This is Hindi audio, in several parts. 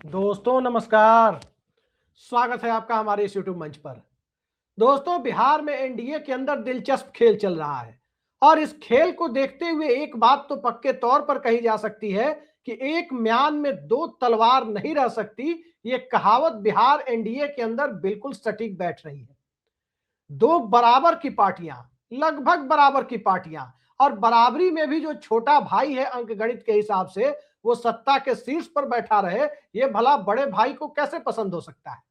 दोस्तों नमस्कार। स्वागत है आपका हमारे इस यूट्यूब मंच पर। दोस्तों, बिहार में एनडीए के अंदर दिलचस्प खेल चल रहा है और इस खेल को देखते हुए एक बात तो पक्के तौर पर कही जा सकती है कि एक म्यान में दो तलवार नहीं रह सकती। ये कहावत बिहार एनडीए के अंदर बिल्कुल सटीक बैठ रही है। दो बराबर की पार्टियां, लगभग बराबर की पार्टियां, और बराबरी में भी जो छोटा भाई है अंकगणित के हिसाब से वो सत्ता के शीर्ष पर बैठा रहे, ये भला बड़े भाई को कैसे पसंद हो सकता है।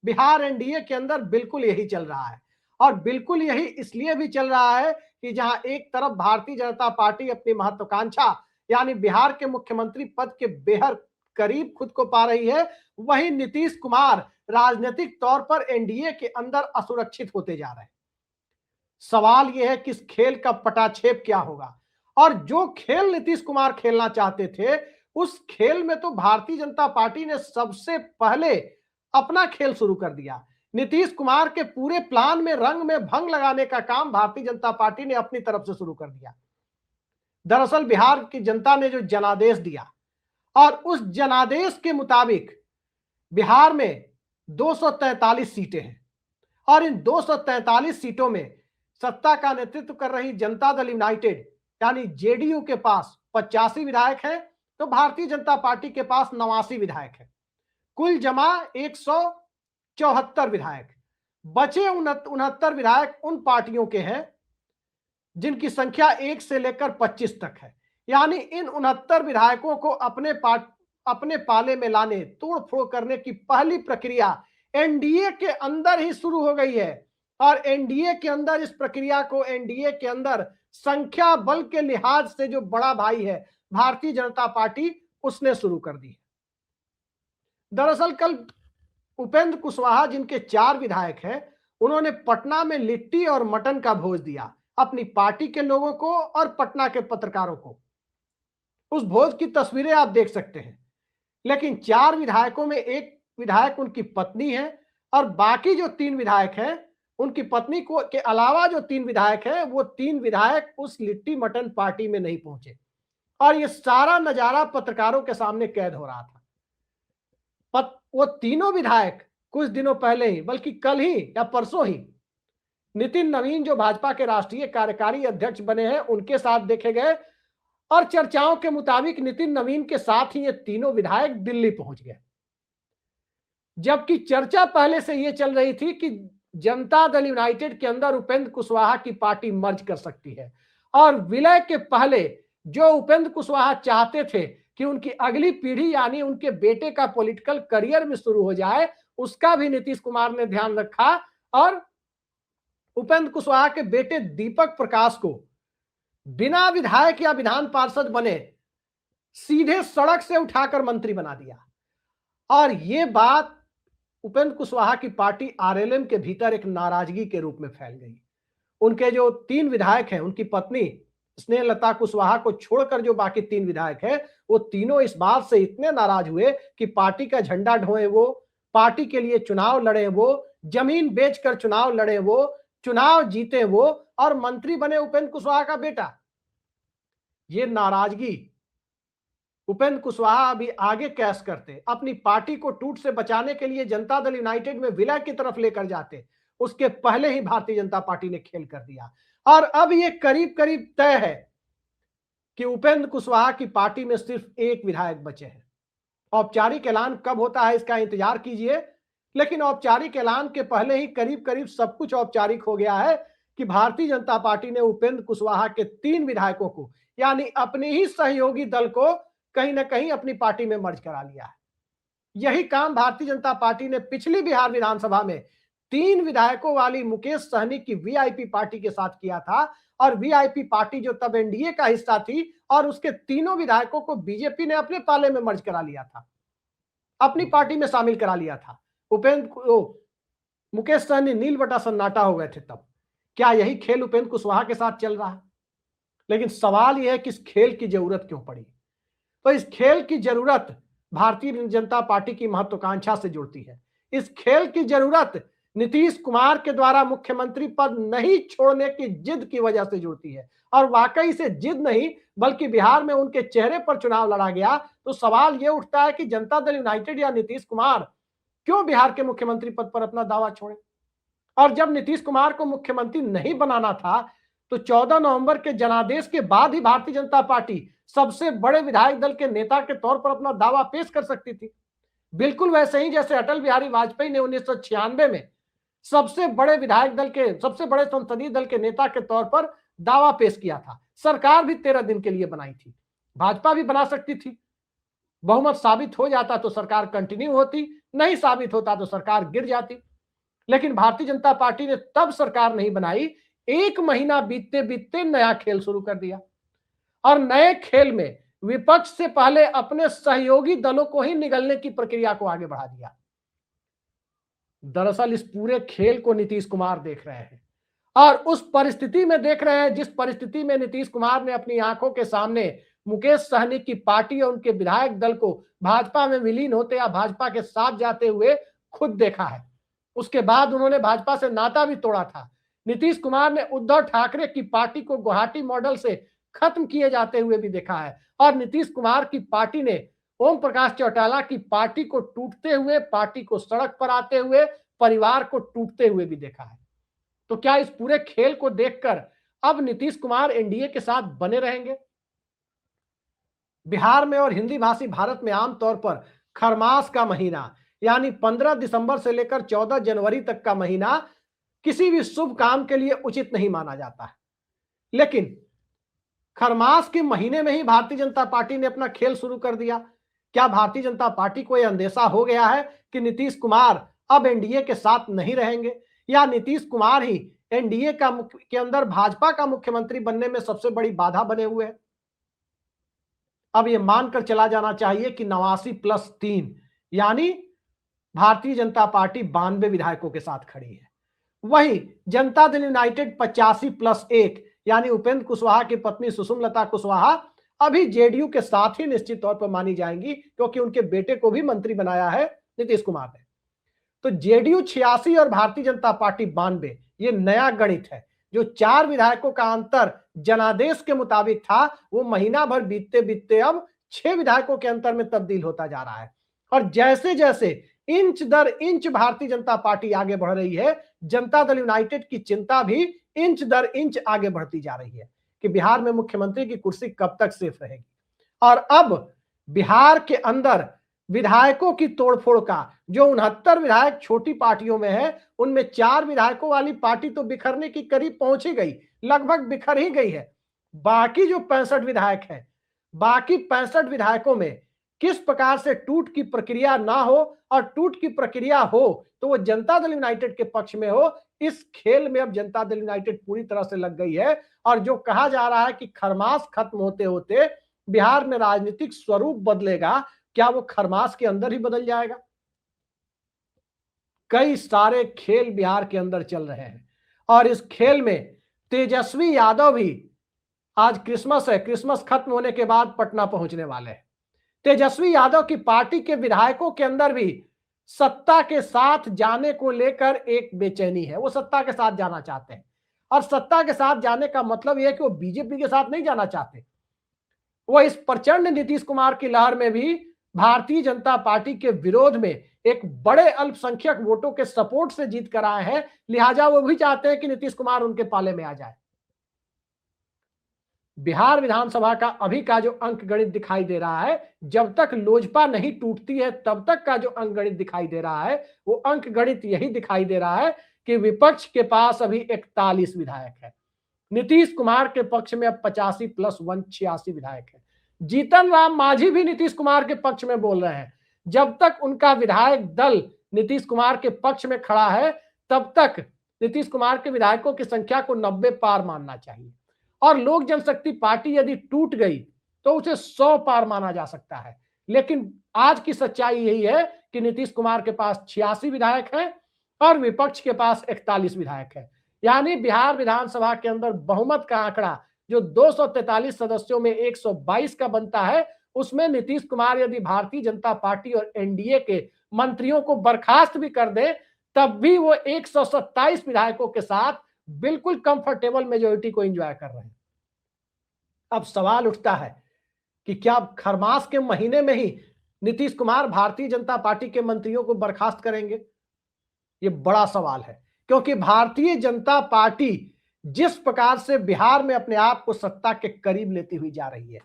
बिहार एनडीए के अंदर बिल्कुल यही चल रहा है और बिल्कुल यही इसलिए भी चल रहा है कि जहां एक तरफ भारतीय जनता पार्टी अपनी महत्वाकांक्षा यानी बिहार के मुख्यमंत्री पद के बेहद करीब खुद को पा रही है, वहीं नीतीश कुमार राजनीतिक तौर पर एनडीए के अंदर असुरक्षित होते जा रहे हैं। सवाल यह है कि इस खेल का पटाक्षेप क्या होगा, और जो खेल नीतीश कुमार खेलना चाहते थे उस खेल में तो भारतीय जनता पार्टी ने सबसे पहले अपना खेल शुरू कर दिया। नीतीश कुमार के पूरे प्लान में रंग में भंग लगाने का काम भारतीय जनता पार्टी ने अपनी तरफ से शुरू कर दिया। दरअसल बिहार की जनता ने जो जनादेश दिया और उस जनादेश के मुताबिक बिहार में 243 सीटें हैं और इन 243 सीटों में सत्ता का नेतृत्व कर रही जनता दल यूनाइटेड यानी जेडीयू के पास 85 विधायक हैं, तो भारतीय जनता पार्टी के पास 89 विधायक हैं। कुल जमा 174 विधायक। बचे 69 विधायक उन पार्टियों के हैं जिनकी संख्या 1 से लेकर 25 तक है। यानी इन 69 विधायकों को अपने पाले में लाने, तोड़ फोड़ करने की पहली प्रक्रिया एनडीए के अंदर ही शुरू हो गई है और एनडीए के अंदर इस प्रक्रिया को एनडीए के अंदर संख्या बल के लिहाज से जो बड़ा भाई है भारतीय जनता पार्टी, उसने शुरू कर दी। दरअसल कल उपेंद्र कुशवाहा जिनके 4 विधायक हैं, उन्होंने पटना में लिट्टी और मटन का भोज दिया अपनी पार्टी के लोगों को और पटना के पत्रकारों को। उस भोज की तस्वीरें आप देख सकते हैं। लेकिन 4 विधायकों में एक विधायक उनकी पत्नी है और बाकी जो 3 विधायक हैं, उनकी पत्नी को के अलावा जो 3 विधायक हैं, वो 3 विधायक उस लिट्टी मटन पार्टी में नहीं पहुंचे और ये सारा नजारा पत्रकारों के सामने कैद हो रहा था। वो तीनों विधायक कुछ दिनों पहले ही, बल्कि कल ही या परसों ही, नितिन नवीन जो भाजपा के राष्ट्रीय कार्यकारी अध्यक्ष बने हैं, उनके साथ देखे गए और चर्चाओं के मुताबिक नितिन नवीन के साथ ही ये तीनों विधायक दिल्ली पहुंच गए। जबकि चर्चा पहले से ये चल रही थी कि जनता दल यूनाइटेड के अंदर उपेंद्र कुशवाहा की पार्टी मर्ज कर सकती है और विलय के पहले जो उपेंद्र कुशवाहा चाहते थे कि उनकी अगली पीढ़ी यानी उनके बेटे का पॉलिटिकल करियर में शुरू हो जाए, उसका भी नीतीश कुमार ने ध्यान रखा और उपेंद्र कुशवाहा के बेटे दीपक प्रकाश को बिना विधायक या विधान पार्षद बने सीधे सड़क से उठाकर मंत्री बना दिया। और यह बात उपेंद्र कुशवाहा की पार्टी आरएलएम के भीतर एक नाराजगी के रूप में फैल गई। उनके जो 3 विधायक हैं, उनकी पत्नी स्नेहलता कुशवाहा को छोड़कर जो बाकी 3 विधायक हैं, वो तीनों इस बात से इतने नाराज हुए कि पार्टी का झंडा ढोए वो, पार्टी के लिए चुनाव लड़े वो, जमीन बेचकर चुनाव लड़े वो, चुनाव जीते वो और मंत्री बने उपेंद्र कुशवाहा का बेटा। ये नाराजगी उपेंद्र कुशवाहा अभी आगे कैश करते, अपनी पार्टी को टूट से बचाने के लिए जनता दल यूनाइटेड में विलय की तरफ लेकर जाते, उसके पहले ही भारतीय जनता पार्टी ने खेल कर दिया। और अब ये करीब करीब तय है कि उपेंद्र कुशवाहा की पार्टी में सिर्फ एक विधायक बचे हैं। औपचारिक ऐलान कब होता है इसका इंतजार कीजिए, लेकिन औपचारिक ऐलान के पहले ही करीब करीब सब कुछ औपचारिक हो गया है कि भारतीय जनता पार्टी ने उपेंद्र कुशवाहा के 3 विधायकों को यानी अपने ही सहयोगी दल को कहीं ना कहीं अपनी पार्टी में मर्ज करा लिया है। यही काम भारतीय जनता पार्टी ने पिछली बिहार विधानसभा में 3 विधायकों वाली मुकेश सहनी की वीआईपी पार्टी के साथ किया था और वीआईपी पार्टी जो तब एनडीए का हिस्सा थी और उसके तीनों विधायकों को बीजेपी ने अपने पाले में मर्ज करा लिया था, अपनी पार्टी में शामिल करा लिया था। मुकेश सहनी नील बटा सन्नाटा हो गए थे तब। क्या यही खेल उपेंद्र कुशवाहा के साथ चल रहा है? लेकिन सवाल यह है कि इस खेल की जरूरत क्यों पड़ी? तो इस खेल की जरूरत भारतीय जनता पार्टी की महत्वाकांक्षा से जुड़ती है। इस खेल की जरूरत नीतीश कुमार के द्वारा मुख्यमंत्री पद नहीं छोड़ने की जिद की वजह से जुड़ती है। और वाकई से जिद नहीं, बल्कि बिहार में उनके चेहरे पर चुनाव लड़ा गया, तो सवाल यह उठता है कि जनता दल यूनाइटेड या नीतीश कुमार क्यों बिहार के मुख्यमंत्री पद पर अपना दावा छोड़े। और जब नीतीश कुमार को मुख्यमंत्री नहीं बनाना था, तो 14 नवंबर के जनादेश के बाद ही भारतीय जनता पार्टी सबसे बड़े विधायक दल के नेता के तौर पर अपना दावा पेश कर सकती थी। बिल्कुल वैसे ही जैसे अटल बिहारी वाजपेयी ने 1996 में सबसे बड़े विधायक दल के, सबसे बड़े संसदीय दल के नेता के तौर पर दावा पेश किया था। सरकार भी 13 दिन के लिए बनाई थी, भाजपा भी बना सकती थी। बहुमत साबित हो जाता तो सरकार कंटिन्यू होती, नहीं साबित होता तो सरकार गिर जाती। लेकिन भारतीय जनता पार्टी ने तब सरकार नहीं बनाई, 1 महीना बीतते बीतते नया खेल शुरू कर दिया। और नए खेल में विपक्ष से पहले अपने सहयोगी दलों को ही निगलने की प्रक्रिया को आगे बढ़ा दिया। दरअसल इस पूरे खेल को नीतीश कुमार देख रहे हैं, और उस परिस्थिति में देख रहे हैं जिस परिस्थिति में नीतीश कुमार ने अपनी आंखों के सामने मुकेश सहनी की पार्टी और उनके विधायक दल को भाजपा में विलीन होते या भाजपा के साथ जाते हुए खुद देखा है। उसके बाद उन्होंने भाजपा से नाता भी तोड़ा था। नीतीश कुमार ने उद्धव ठाकरे की पार्टी को गुवाहाटी मॉडल से खत्म किए जाते हुए भी देखा है, और नीतीश कुमार की पार्टी ने ओम प्रकाश चौटाला की पार्टी को टूटते हुए, पार्टी को सड़क पर आते हुए, परिवार को टूटते हुए भी देखा है। तो क्या इस पूरे खेल को देखकर अब नीतीश कुमार एनडीए के साथ बने रहेंगे? बिहार में और हिंदी भाषी भारत में आमतौर पर खरमास का महीना यानी 15 दिसंबर से लेकर 14 जनवरी तक का महीना किसी भी शुभ काम के लिए उचित नहीं माना जाता है। लेकिन खरमास के महीने में ही भारतीय जनता पार्टी ने अपना खेल शुरू कर दिया। क्या भारतीय जनता पार्टी को यह अंदेशा हो गया है कि नीतीश कुमार अब एनडीए के साथ नहीं रहेंगे, या नीतीश कुमार ही एनडीए के अंदर भाजपा का मुख्यमंत्री बनने में सबसे बड़ी बाधा बने हुए हैं? अब यह मानकर चला जाना चाहिए कि 89+3 यानी भारतीय जनता पार्टी 92 विधायकों के साथ खड़ी है। वहीं जनता दल यूनाइटेड 85+1 यानी उपेंद्र कुशवाहा की पत्नी सुषमलता कुशवाहा अभी जेडीयू के साथ ही निश्चित तौर पर मानी जाएंगी, क्योंकि उनके बेटे को भी मंत्री बनाया है नीतीश कुमार ने। तो जेडीयू 86 और भारतीय जनता पार्टी 92, ये नया गणित है। जो 4 विधायकों का अंतर जनादेश के मुताबिक था, वो महीना भर बीतते बीतते अब 6 विधायकों के अंतर में तब्दील होता जा रहा है। और जैसे जैसे इंच दर इंच भारतीय जनता पार्टी आगे बढ़ रही है, जनता दल यूनाइटेड की चिंता भी इंच दर इंच आगे बढ़ती जा रही है कि बिहार में मुख्यमंत्री की कुर्सी कब तक सेफ रहेगी। और अब बिहार के अंदर विधायकों की तोड़फोड़ का, जो 69 विधायक छोटी पार्टियों में है, उनमें 4 विधायकों वाली पार्टी तो बिखरने की करीब पहुंच ही गई, लगभग बिखर ही गई है। बाकी जो 65 विधायक हैं, बाकी 65 विधायकों में किस प्रकार से टूट की प्रक्रिया ना हो, और टूट की प्रक्रिया हो तो वो जनता दल यूनाइटेड के पक्ष में हो, इस खेल में अब जनता दल यूनाइटेड पूरी तरह से लग गई है। और जो कहा जा रहा है कि खरमास खत्म होते होते बिहार में राजनीतिक स्वरूप बदलेगा, क्या वो खरमास के अंदर ही बदल जाएगा? कई सारे खेल बिहार के अंदर चल रहे हैं, और इस खेल में तेजस्वी यादव भी, आज क्रिसमस है, क्रिसमस खत्म होने के बाद पटना पहुंचने वाले हैं। तेजस्वी यादव की पार्टी के विधायकों के अंदर भी सत्ता के साथ जाने को लेकर एक बेचैनी है। वो सत्ता के साथ जाना चाहते हैं, और सत्ता के साथ जाने का मतलब यह है कि वो बीजेपी के साथ नहीं जाना चाहते। वो इस प्रचंड नीतीश कुमार की लहर में भी भारतीय जनता पार्टी के विरोध में एक बड़े अल्पसंख्यक वोटों के सपोर्ट से जीत कर आए हैं, लिहाजा वो भी चाहते हैं कि नीतीश कुमार उनके पाले में आ जाए। बिहार विधानसभा का अभी का जो अंक गणित दिखाई दे रहा है, जब तक लोजपा नहीं टूटती है तब तक का जो अंक गणित दिखाई दे रहा है, वो अंक गणित यही दिखाई दे रहा है कि विपक्ष के पास अभी 41 विधायक है, नीतीश कुमार के पक्ष में अब 85+1 86 विधायक है। जीतन राम मांझी भी नीतीश कुमार के पक्ष में बोल रहे हैं। जब तक उनका विधायक दल नीतीश कुमार के पक्ष में खड़ा है, तब तक नीतीश कुमार के विधायकों की संख्या को 90 पार मानना चाहिए। और लोक जनशक्ति पार्टी यदि टूट गई तो उसे 100 पार माना जा सकता है। लेकिन आज की सच्चाई यही है कि नीतीश कुमार के पास 86 विधायक हैं और विपक्ष के पास 41 विधायक हैं। यानी बिहार विधानसभा के अंदर बहुमत का आंकड़ा जो 243 सदस्यों में 122 का बनता है, उसमें नीतीश कुमार यदि भारतीय जनता पार्टी और एनडीए के मंत्रियों को बर्खास्त भी कर दे, तब भी वो 127 विधायकों के साथ बिल्कुल कंफर्टेबल मेजोरिटी को एंजॉय कर रहे हैं। अब सवाल उठता है कि क्या खरमास के महीने में ही नीतीश कुमार भारतीय जनता पार्टी के मंत्रियों को बर्खास्त करेंगे? ये बड़ा सवाल है, क्योंकि भारतीय जनता पार्टी जिस प्रकार से बिहार में अपने आप को सत्ता के करीब लेती हुई जा रही है,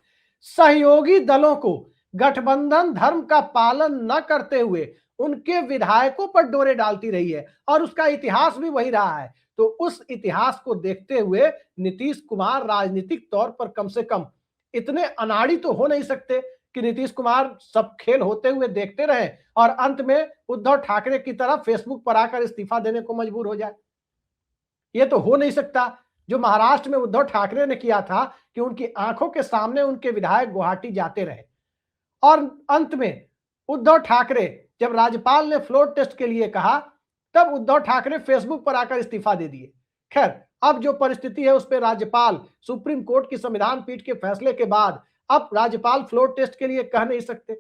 सहयोगी दलों को गठबंधन धर्म का पालन न करते हुए उनके विधायकों पर डोरे डालती रही है, और उसका इतिहास भी वही रहा है। तो उस इतिहास को देखते हुए नीतीश कुमार राजनीतिक तौर पर कम से कम इतने अनाड़ी तो हो नहीं सकते कि नीतीश कुमार सब खेल होते हुए देखते रहे और अंत में उद्धव ठाकरे की तरह फेसबुक पर आकर इस्तीफा देने को मजबूर हो जाए। ये तो हो नहीं सकता। जो महाराष्ट्र में उद्धव ठाकरे ने किया था कि उनकी आंखों के सामने उनके विधायक गुवाहाटी जाते रहे और अंत में उद्धव ठाकरे जब राज्यपाल ने फ्लोर टेस्ट के लिए कहा, तब उद्धव ठाकरे फेसबुक पर आकर इस्तीफा दे दिए। खैर, अब जो परिस्थिति है उस पर राज्यपाल सुप्रीम कोर्ट की संविधान पीठ के फैसले के बाद अब राज्यपाल फ्लोर टेस्ट के लिए कह नहीं सकते।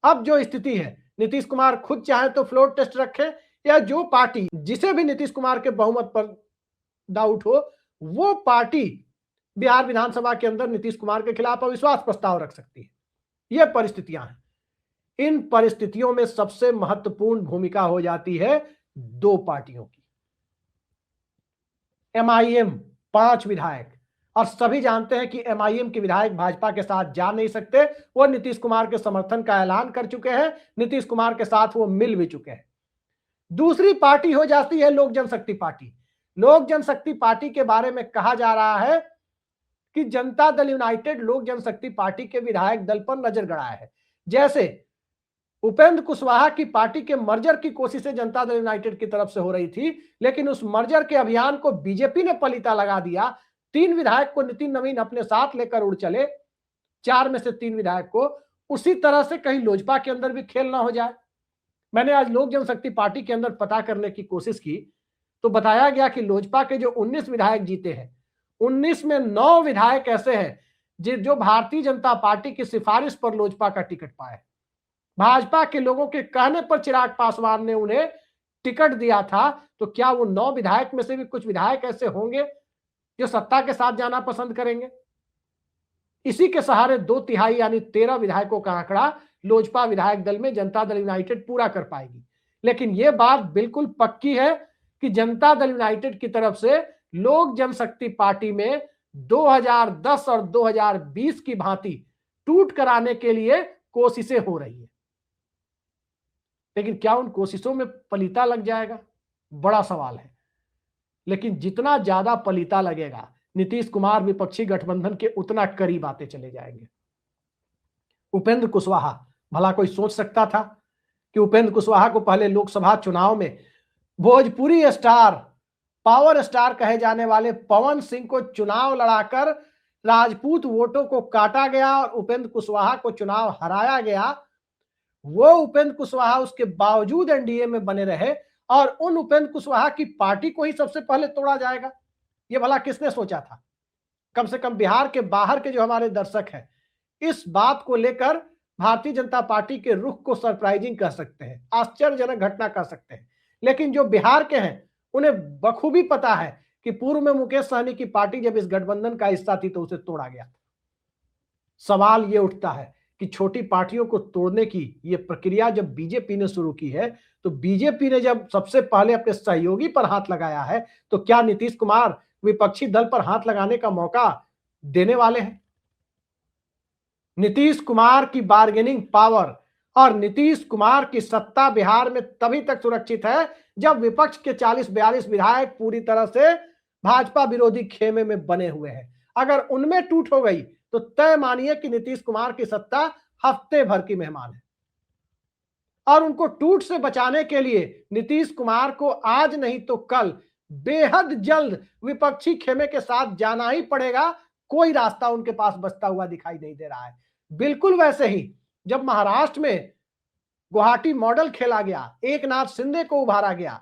अब जो स्थिति है, नीतीश कुमार खुद चाहे तो फ्लोर टेस्ट रखें या जो पार्टी जिसे भी नीतीश कुमार के बहुमत पर डाउट हो वो पार्टी बिहार विधानसभा के अंदर नीतीश कुमार के खिलाफ अविश्वास प्रस्ताव रख सकती है। ये परिस्थितियां हैं। इन परिस्थितियों में सबसे महत्वपूर्ण भूमिका हो जाती है दो पार्टियों की। एमआईएम 5 विधायक, और सभी जानते हैं कि एमआईएम के विधायक भाजपा के साथ जा नहीं सकते। वो नीतीश कुमार के समर्थन का ऐलान कर चुके हैं, नीतीश कुमार के साथ वो मिल भी चुके हैं। दूसरी पार्टी हो जाती है लोक जनशक्ति पार्टी। लोक जनशक्ति पार्टी के बारे में कहा जा रहा है कि जनता दल यूनाइटेड लोक जनशक्ति पार्टी के विधायक दल पर नजर गड़ाया है। जैसे उपेंद्र कुशवाहा की पार्टी के मर्जर की कोशिशें जनता दल यूनाइटेड की तरफ से हो रही थी, लेकिन उस मर्जर के अभियान को बीजेपी ने पलीता लगा दिया। 3 विधायक को नितिन नवीन अपने साथ लेकर उड़ चले, 4 में से 3 विधायक को। उसी तरह से कहीं लोजपा के अंदर भी खेल ना हो जाए। मैंने आज लोक जनशक्ति पार्टी के अंदर पता करने की कोशिश की तो बताया गया कि लोजपा के जो 19 विधायक जीते हैं, 19 में 9 विधायक ऐसे हैं जो भारतीय जनता पार्टी की सिफारिश पर लोजपा का टिकट पाए। भाजपा के लोगों के कहने पर चिराग पासवान ने उन्हें टिकट दिया था। तो क्या वो 9 विधायक में से भी कुछ विधायक ऐसे होंगे जो सत्ता के साथ जाना पसंद करेंगे? इसी के सहारे 2/3 यानी 13 विधायकों का आंकड़ा लोजपा विधायक दल में जनता दल यूनाइटेड पूरा कर पाएगी। लेकिन यह बात बिल्कुल पक्की है कि जनता दल यूनाइटेड की तरफ से लोक जनशक्ति पार्टी में 2010 और 2020 की भांति टूट कराने के लिए कोशिशें हो रही है। लेकिन क्या उन कोशिशों में पलीता लग जाएगा? बड़ा सवाल है। लेकिन जितना ज्यादा पलीता लगेगा, नीतीश कुमार विपक्षी गठबंधन के उतना करीब आते चले जाएंगे। उपेंद्र कुशवाहा, भला कोई सोच सकता था कि उपेंद्र कुशवाहा को पहले लोकसभा चुनाव में भोजपुरी स्टार, पावर स्टार कहे जाने वाले पवन सिंह को चुनाव लड़ाकर राजपूत वोटों को काटा गया और उपेंद्र कुशवाहा को चुनाव हराया गया। वो उपेंद्र कुशवाहा उसके बावजूद एनडीए में बने रहे और उन उपेंद्र कुशवाहा की पार्टी को ही सबसे पहले तोड़ा जाएगा। ये भला किसने सोचा था? कम से कम बिहार के बाहर के जो हमारे दर्शक हैं, इस बात को लेकर भारतीय जनता पार्टी के रुख को सरप्राइजिंग कह सकते हैं, आश्चर्यजनक घटना कह सकते हैं। लेकिन जो बिहार के हैं उन्हें बखूबी पता है कि पूर्व में मुकेश सहनी की पार्टी जब इस गठबंधन का हिस्सा थी तो उसे तोड़ा गया। सवाल ये उठता है कि छोटी पार्टियों को तोड़ने की ये प्रक्रिया जब बीजेपी ने शुरू की है, तो बीजेपी ने जब सबसे पहले अपने सहयोगी पर हाथ लगाया है, तो क्या नीतीश कुमार विपक्षी दल पर हाथ लगाने का मौका देने वाले हैं? नीतीश कुमार की बार्गेनिंग पावर और नीतीश कुमार की सत्ता बिहार में तभी तक सुरक्षित है जब विपक्ष के 40-42 विधायक पूरी तरह से भाजपा विरोधी खेमे में बने हुए हैं। अगर उनमें टूट हो गई तो तय मानिए कि नीतीश कुमार की सत्ता हफ्ते भर की मेहमान है। और उनको टूट से बचाने के लिए नीतीश कुमार को आज नहीं तो कल बेहद जल्द विपक्षी खेमे के साथ जाना ही पड़ेगा। कोई रास्ता उनके पास बचता हुआ दिखाई नहीं दे रहा है। बिल्कुल वैसे ही जब महाराष्ट्र में गुवाहाटी मॉडल खेला गया, एकनाथ शिंदे को उभारा गया,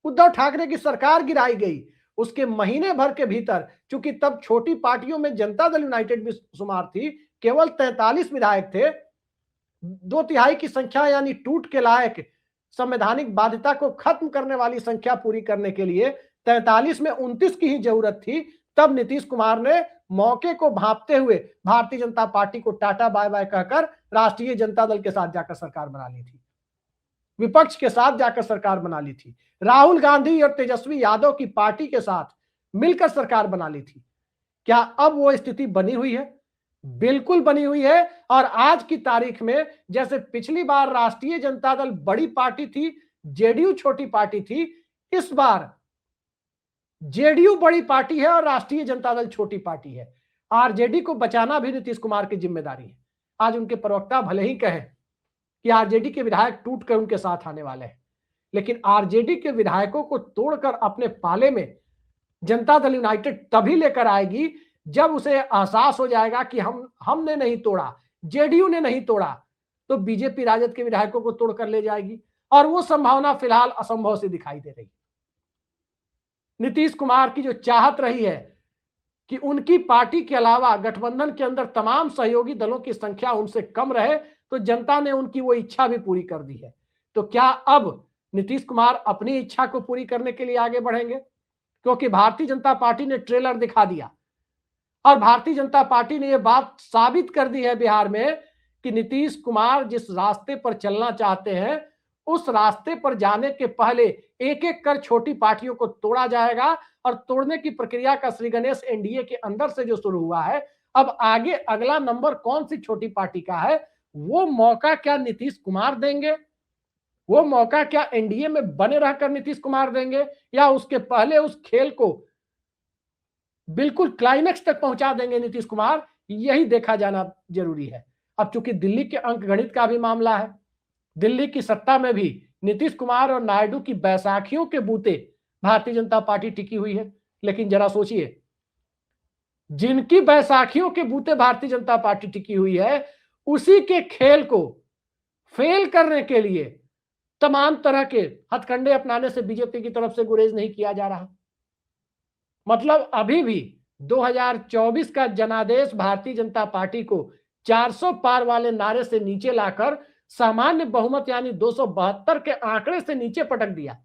उद्धव ठाकरे की सरकार गिराई गई, उसके महीने भर के भीतर, चूंकि तब छोटी पार्टियों में जनता दल यूनाइटेड भी शुमार थी, केवल 43 विधायक थे, 2/3 की संख्या यानी टूट के लायक संवैधानिक बाध्यता को खत्म करने वाली संख्या पूरी करने के लिए 43 में 29 की ही जरूरत थी, तब नीतीश कुमार ने मौके को भांपते हुए भारतीय जनता पार्टी को टाटा बाय बाय कहकर राष्ट्रीय जनता दल के साथ जाकर सरकार बना ली थी, विपक्ष के साथ जाकर सरकार बना ली थी, राहुल गांधी और तेजस्वी यादव की पार्टी के साथ मिलकर सरकार बना ली थी। क्या अब वो स्थिति बनी हुई है? बिल्कुल बनी हुई है। और आज की तारीख में जैसे पिछली बार राष्ट्रीय जनता दल बड़ी पार्टी थी, जेडीयू छोटी पार्टी थी, इस बार जेडीयू बड़ी पार्टी है और राष्ट्रीय जनता दल छोटी पार्टी है। आरजेडी को बचाना भी नीतीश कुमार की जिम्मेदारी है। आज उनके प्रवक्ता भले ही कहें कि आरजेडी के विधायक टूट कर उनके साथ आने वाले हैं, लेकिन आरजेडी के विधायकों को तोड़कर अपने पाले में जनता दल यूनाइटेड तभी लेकर आएगी जब उसे एहसास हो जाएगा कि हमने नहीं तोड़ा, जेडीयू ने नहीं तोड़ा, तो बीजेपी राजद के विधायकों को तोड़कर ले जाएगी। और वो संभावना फिलहाल असंभव सी दिखाई दे रही। नीतीश कुमार की जो चाहत रही है कि उनकी पार्टी के अलावा गठबंधन के अंदर तमाम सहयोगी दलों की संख्या उनसे कम रहे, तो जनता ने उनकी वो इच्छा भी पूरी कर दी है। तो क्या अब नीतीश कुमार अपनी इच्छा को पूरी करने के लिए आगे बढ़ेंगे? क्योंकि भारतीय जनता पार्टी ने ट्रेलर दिखा दिया और भारतीय जनता पार्टी ने यह बात साबित कर दी है बिहार में कि नीतीश कुमार जिस रास्ते पर चलना चाहते हैं, उस रास्ते पर जाने के पहले एक एक कर छोटी पार्टियों को तोड़ा जाएगा। और तोड़ने की प्रक्रिया का श्री गणेश एनडीए के अंदर से जो शुरू हुआ है, अब आगे अगला नंबर कौन सी छोटी पार्टी का है, वो मौका क्या नीतीश कुमार देंगे, वो मौका क्या एनडीए में बने रहकर नीतीश कुमार देंगे, या उसके पहले उस खेल को बिल्कुल क्लाइमेक्स तक पहुंचा देंगे नीतीश कुमार, यही देखा जाना जरूरी है। अब चूंकि दिल्ली के अंकगणित का भी मामला है, दिल्ली की सत्ता में भी नीतीश कुमार और नायडू की बैसाखियों के बूते भारतीय जनता पार्टी टिकी हुई है। लेकिन जरा सोचिए, जिनकी बैसाखियों के बूते भारतीय जनता पार्टी टिकी हुई है, उसी के खेल को फेल करने के लिए तमाम तरह के हथकंडे अपनाने से बीजेपी की तरफ से गुरेज नहीं किया जा रहा। मतलब अभी भी 2024 का जनादेश भारतीय जनता पार्टी को 400 पार वाले नारे से नीचे लाकर सामान्य बहुमत यानी 272 के आंकड़े से नीचे पटक दिया,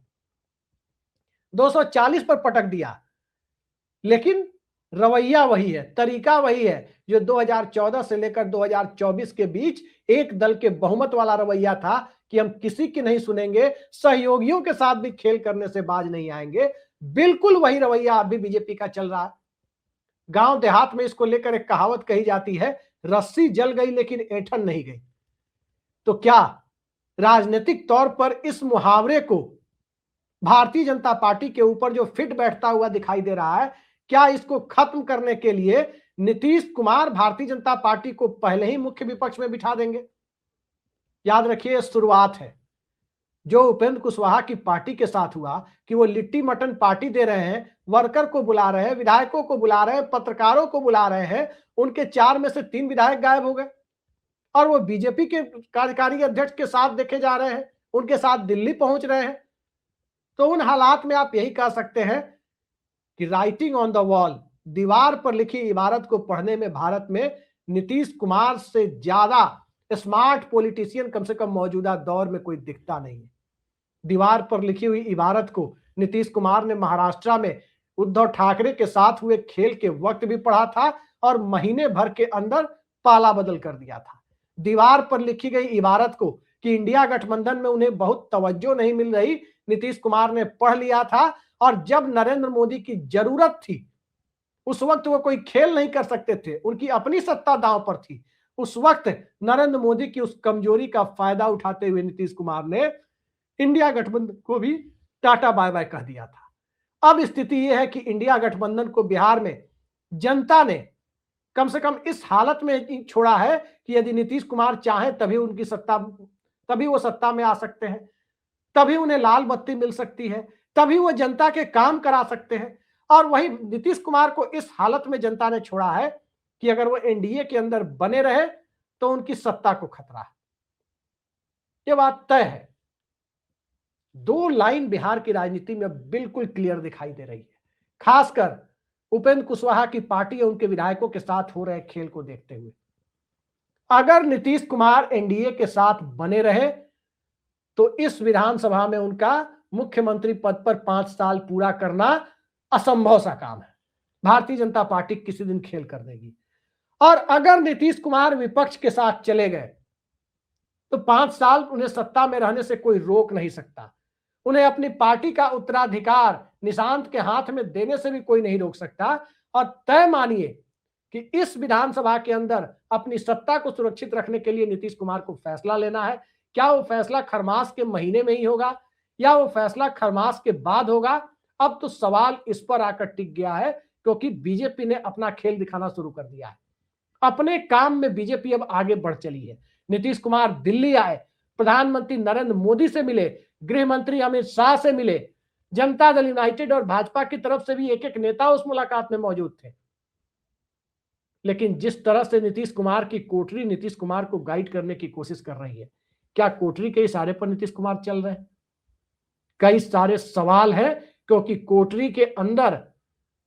240 पर पटक दिया। लेकिन रवैया वही है, तरीका वही है जो 2014 से लेकर 2024 के बीच एक दल के बहुमत वाला रवैया था कि हम किसी की नहीं सुनेंगे, सहयोगियों के साथ भी खेल करने से बाज नहीं आएंगे। बिल्कुल वही रवैया अभी बीजेपी का चल रहा है। गांव देहात में इसको लेकर एक कहावत कही जाती है, रस्सी जल गई लेकिन ऐंठन नहीं गई। तो क्या राजनीतिक तौर पर इस मुहावरे को भारतीय जनता पार्टी के ऊपर जो फिट बैठता हुआ दिखाई दे रहा है, क्या इसको खत्म करने के लिए नीतीश कुमार भारतीय जनता पार्टी को पहले ही मुख्य विपक्ष में बिठा देंगे? याद रखिए, शुरुआत है जो उपेंद्र कुशवाहा की पार्टी के साथ हुआ कि वो लिट्टी मटन पार्टी दे रहे हैं, वर्कर को बुला रहे हैं, विधायकों को बुला रहे हैं, पत्रकारों को बुला रहे हैं, उनके 4 में से 3 विधायक गायब हो गए और वो बीजेपी के कार्यकारी अध्यक्ष के साथ देखे जा रहे हैं, उनके साथ दिल्ली पहुंच रहे हैं। तो उन हालात में आप यही कह सकते हैं कि राइटिंग ऑन द वॉल, दीवार पर लिखी इबारत को पढ़ने में भारत में नीतीश कुमार से ज्यादा स्मार्ट पॉलिटिशियन कम से कम मौजूदा दौर में कोई दिखता नहीं है। दीवार पर लिखी हुई इबारत को नीतीश कुमार ने महाराष्ट्र में उद्धव ठाकरे के साथ हुए खेल के वक्त भी पढ़ा था और महीने भर के अंदर पाला बदल कर दिया था। दीवार पर लिखी गई इबारत को कि इंडिया गठबंधन में उन्हें बहुत तवज्जो नहीं मिल रही, नीतीश कुमार ने पढ़ लिया था और जब नरेंद्र मोदी की जरूरत थी, उस वक्त वो कोई खेल नहीं कर सकते थे, उनकी अपनी सत्ता दांव पर थी, उस वक्त नरेंद्र मोदी की उस कमजोरी का फायदा उठाते हुए नीतीश कुमार ने इंडिया गठबंधन को भी टाटा बाय बाय कह दिया था। अब स्थिति यह है कि इंडिया गठबंधन को बिहार में जनता ने कम से कम इस हालत में छोड़ा है कि यदि नीतीश कुमार चाहे तभी वो सत्ता में आ सकते हैं, तभी उन्हें लाल बत्ती मिल सकती है, तभी वो जनता के काम करा सकते हैं। और वही नीतीश कुमार को इस हालत में जनता ने छोड़ा है कि अगर वो एनडीए के अंदर बने रहे तो उनकी सत्ता को खतरा है। ये बात तय है। 2 लाइन बिहार की राजनीति में बिल्कुल क्लियर दिखाई दे रही है, खासकर उपेंद्र कुशवाहा की पार्टी और उनके विधायकों के साथ हो रहे खेल को देखते हुए। अगर नीतीश कुमार एनडीए के साथ बने रहे तो इस विधानसभा में उनका मुख्यमंत्री पद पर 5 साल पूरा करना असंभव सा काम है। भारतीय जनता पार्टी किसी दिन खेल कर देगी। और अगर नीतीश कुमार विपक्ष के साथ चले गए तो 5 साल उन्हें सत्ता में रहने से कोई रोक नहीं सकता। उन्हें अपनी पार्टी का उत्तराधिकार निशांत के हाथ में देने से भी कोई नहीं रोक सकता। और तय मानिए कि इस विधानसभा के अंदर अपनी सत्ता को सुरक्षित रखने के लिए नीतीश कुमार को फैसला लेना है। क्या वो फैसला खरमास के महीने में ही होगा या वो फैसला खरमास के बाद होगा, अब तो सवाल इस पर आकर टिक गया है, क्योंकि बीजेपी ने अपना खेल दिखाना शुरू कर दिया है। अपने काम में बीजेपी अब आगे बढ़ चली है। नीतीश कुमार दिल्ली आए, प्रधानमंत्री नरेंद्र मोदी से मिले, गृह मंत्री अमित शाह से मिले, जनता दल यूनाइटेड और भाजपा की तरफ से भी एक एक नेता उस मुलाकात में मौजूद थे। लेकिन जिस तरह से नीतीश कुमार की कोठरी नीतीश कुमार को गाइड करने की कोशिश कर रही है, क्या कोठरी के इशारे पर नीतीश कुमार चल रहे हैं? कई सारे सवाल हैं, क्योंकि कोठरी के अंदर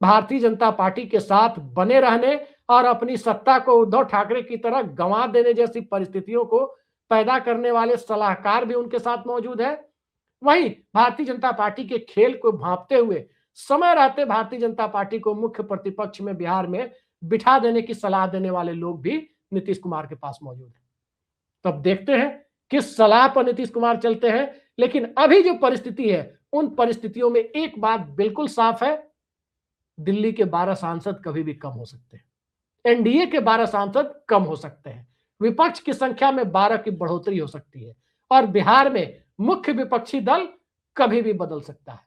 भारतीय जनता पार्टी के साथ बने रहने और अपनी सत्ता को उद्धव ठाकरे की तरह गंवा देने जैसी परिस्थितियों को पैदा करने वाले सलाहकार भी उनके साथ मौजूद है। वहीं भारतीय जनता पार्टी के खेल को भांपते हुए समय रहते भारतीय जनता पार्टी को मुख्य प्रतिपक्ष में बिहार में बिठा देने की सलाह देने वाले लोग भी नीतीश कुमार के पास मौजूद है। तब देखते हैं किस सलाह पर नीतीश कुमार चलते हैं। लेकिन अभी जो परिस्थिति है, उन परिस्थितियों में एक बात बिल्कुल साफ है, दिल्ली के 12 सांसद कभी भी कम हो सकते हैं, एनडीए के 12 सांसद कम हो सकते हैं, विपक्ष की संख्या में 12 की बढ़ोतरी हो सकती है और बिहार में मुख्य विपक्षी दल कभी भी बदल सकता है।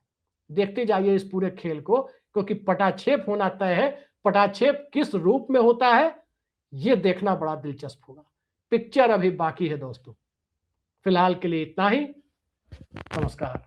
देखते जाइए इस पूरे खेल को, क्योंकि पटाक्षेप होना तय है। पटाक्षेप किस रूप में होता है, यह देखना बड़ा दिलचस्प होगा। पिक्चर अभी बाकी है दोस्तों। फिलहाल के लिए इतना ही। नमस्कार।